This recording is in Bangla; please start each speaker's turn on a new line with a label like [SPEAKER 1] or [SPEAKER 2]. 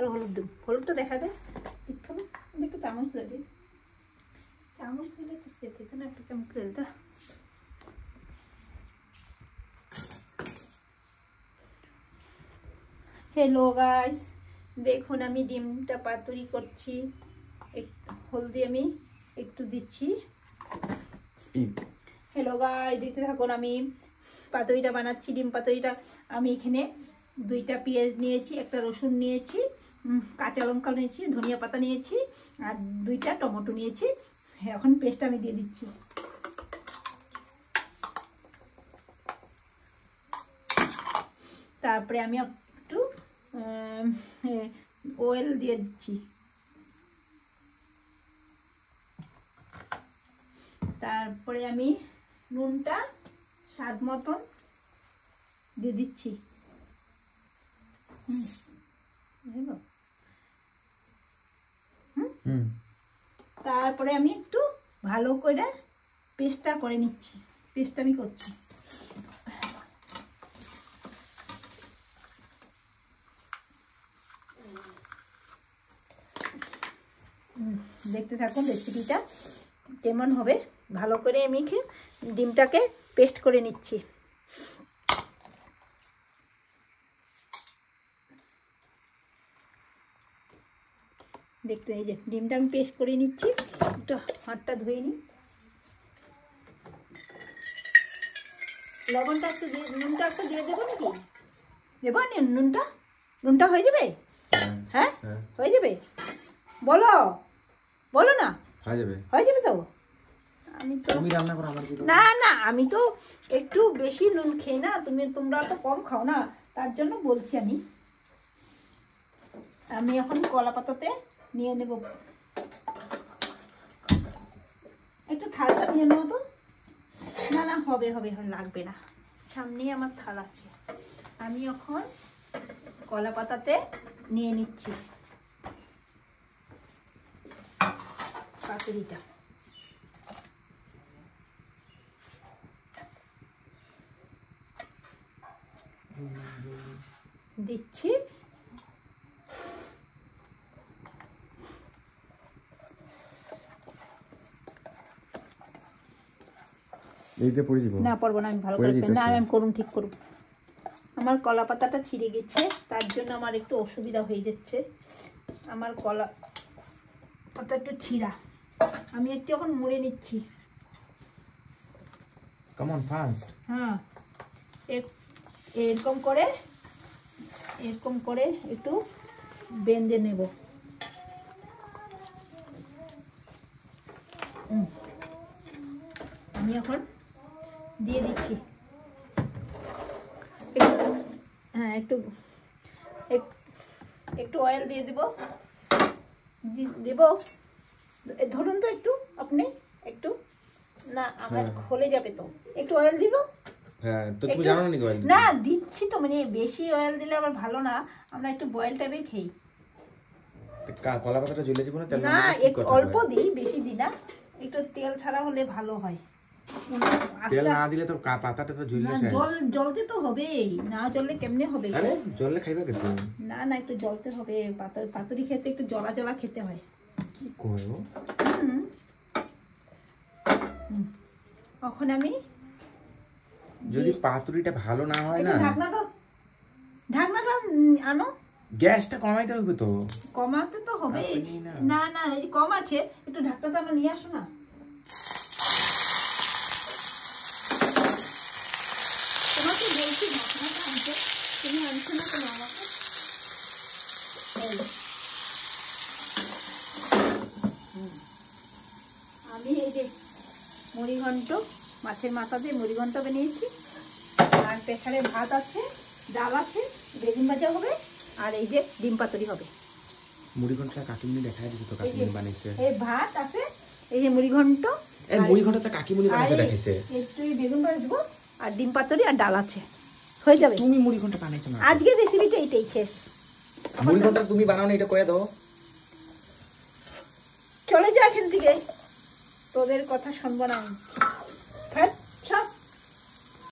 [SPEAKER 1] আর হলুদ দেব, হলুদটা দেখা দেয় খাবো। একটু চামচ দিলে, চামচ দিলে তো খেতে না, একটা চামচ দিলে তো। হ্যালো গাইস, দেখুন আমি ডিমটা পাতুরি করছি। হলদি আমি একটু দিচ্ছি। হ্যালো গাইস, দেখতে থাকুন আমি পাতুরিটা বানাচ্ছি। ডিম পাতুরিটা আমি এখানে 2টা পেঁয়াজ নিয়েছি, একটা রসুন নিয়েছি, কাঁচা লঙ্কা নিয়েছি, ধনিয়া পাতা নিয়েছি আর 2টা টমেটো নিয়েছি। এখন পেস্টটা আমি দিয়ে দিচ্ছি। তারপরে আমি একটু অয়েল দিয়ে দিচ্ছি। তারপরে আমি নুনটা স্বাদ মতন দিয়ে দিচ্ছি। তারপরে আমি একটু ভালো করে পেস্টটা করে নিচ্ছি। পেস্টটা আমি করছি। দেখতে থাকুন রেসিপিটা কেমন হবে। ভালো করে আমি ডিমটাকে পেস্ট করে নিচ্ছি। দেখতে, এই যে ডিমটা আমি পেস্ট করে নিচ্ছি। একটু হাতটা ধুয়ে নিই। লবণটা একটু দিয়ে, নুনটা একটু দিয়ে দেবো নাকি? দেবো নুনটা? নুনটা হয়ে যাবে? হ্যাঁ হয়ে যাবে। বলো বলো না, হয়ে যাবে? হয়ে যাবে তো। আমি তো না না, আমি তো একটু বেশি নুন খাই না, তোমরা তো কম খাও না, তার জন্য বলছি। আমি এখন কলা পাতাতে নিয়ে নেব। একটু থালটা নিয়ে নেবো তো। না না, হবে হবে, লাগবে না, সামনেই আমার থাল আছে। আমি এখন কলা পাতাতে নিয়ে নিচ্ছি পাতুরিটা। দিচ্ছি।
[SPEAKER 2] এইতে পড়ে যাব
[SPEAKER 1] না, পড়বো না, আমি ভালো করে না, আমি করুন, ঠিক করুন। আমার কলা পাতাটা ছিঁড়ে গেছে, তার জন্য আমার একটু অসুবিধা হয়ে যাচ্ছে। আমার কলা পাতা একটু ছিঁড়া, আমি একটু এখন মুড়ে নিচ্ছি।
[SPEAKER 2] কেমন ফাস্ট?
[SPEAKER 1] হ্যাঁ, এরকম করে একটু বেঁধে নেব। আমি এখন দিয়ে দিচ্ছি। হ্যাঁ, একটু অয়েল দিয়ে দেব। ধরুন তো একটু, আপনি একটু, না আমার খোলে যাবে তো, একটু অয়েল দিব।
[SPEAKER 2] হ্যাঁ, তো তুমি জানো না অয়েল?
[SPEAKER 1] না, দিচ্ছি তো, মানে বেশি অয়েল দিলে আবার ভালো না, আমরা একটু বয়েল টাইপের খাই।
[SPEAKER 2] কলা পাতাটা জ্বলে যাবে না? তেল
[SPEAKER 1] না, একটু অল্প দিই, বেশি দিই না, একটু তেল ছাড়া হলে ভালো হয়।
[SPEAKER 2] তেল না দিলে তো পাতাটা তো জ্বলে যায়।
[SPEAKER 1] জ্বলতে তো হবেই, না জ্বললে কেমনে হবে?
[SPEAKER 2] আরে জ্বললে খাইবা কেন?
[SPEAKER 1] না না, একটু জ্বলতে হবে। পাতুরি খেতে একটু জ্বলা জ্বলা খেতে হয়।
[SPEAKER 2] কি কইও?
[SPEAKER 1] এখন আমি
[SPEAKER 2] যদি পাতুরিটা ভালো না হয় না,
[SPEAKER 1] ঢাকনাটা আনো।
[SPEAKER 2] গ্যাসটা কমাইতে হবে তো।
[SPEAKER 1] কমাতে তো হবে। না না, এই কম আছে, একটু ঢাকনাটা আমরা নিয়ে আসো না। তোমাকে বলছি ঢাকনাটা আনতে, তুমি আনছো না কেন আমাকে? আমি এই যে মুড়িঘণ্ট, মাছের মাথা দিয়ে মুড়িঘণ্ট বানিয়েছি। আর প্রেসারে ভাত আছে, ডাল আছে, বেগুন ভাজা হবে, আর এই যে ডিম পাতুরি হবে।
[SPEAKER 2] মুড়িঘণ্টটা কাকিমুনি দেখাই দিছে তো, কাকিমুনি বানাইছে।
[SPEAKER 1] এই ভাত আছে, এই যে মুড়িঘণ্ট,
[SPEAKER 2] এই মুড়িঘণ্টটা কাকিমুনি বানাইছে দেখাইছে।
[SPEAKER 1] একটু বেগুন ভাজবো আর ডিম পাতুরি আর ডাল আছে, হয়ে যাবে।
[SPEAKER 2] তুমি মুড়িঘণ্ট বানাইছো না?
[SPEAKER 1] আজকে রেসিপিটা এইটাই শেষ।
[SPEAKER 2] মুড়িঘণ্ট তুমি বানাও না, এটা কইয়া দাও।
[SPEAKER 1] চলে যা এখান থেকে, তোদের কথা শুনবো না আমি।